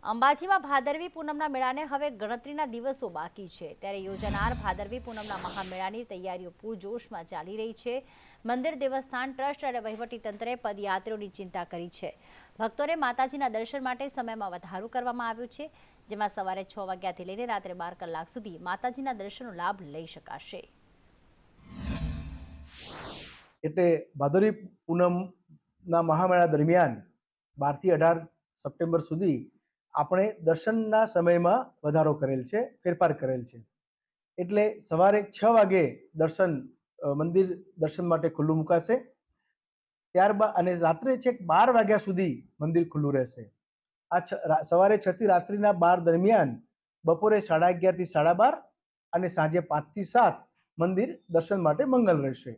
અંબાજીમાં ભાદરવી પૂનમના મેળાને હવે ગણતરીના દિવસો બાકી છે, ત્યારે યોજાનાર ભાદરવી પૂનમના મહામેળાની તૈયારીઓ પૂરજોશમાં ચાલી રહી છે। મંદિર દેવસ્થાન ટ્રસ્ટ અને વહીવટીતંત્રે પદયાત્રીઓની ચિંતા કરી છે। ભક્તોને માતાજીના દર્શન માટે સમયમાં વધારો કરવામાં આવ્યો છે, જેમાં સવારે 6 વાગ્યાથી લઈને રાત્રે 12 કલાક સુધી માતાજીના દર્શનનો લાભ લઈ શકાશે। એટલે ભાદરવી પૂનમના મહામેળા દરમિયાન 12 થી 18 સપ્ટેમ્બર સુધી આપણે દર્શનના સમયમાં વધારો કરેલ છે, ફેરફાર કરેલ છે। એટલે સવારે 6 વાગે મંદિર દર્શન માટે ખુલ્લું મુકાશે, ત્યારબાદ અને રાત્રે છેક 12 વાગ્યા સુધી મંદિર ખુલ્લું રહેશે। આ સવારે 6 થી રાત્રિના 12 દરમિયાન બપોરે 11:30 થી 12:30 અને સાંજે 5 થી 7 મંદિર દર્શન માટે મંગલ રહેશે।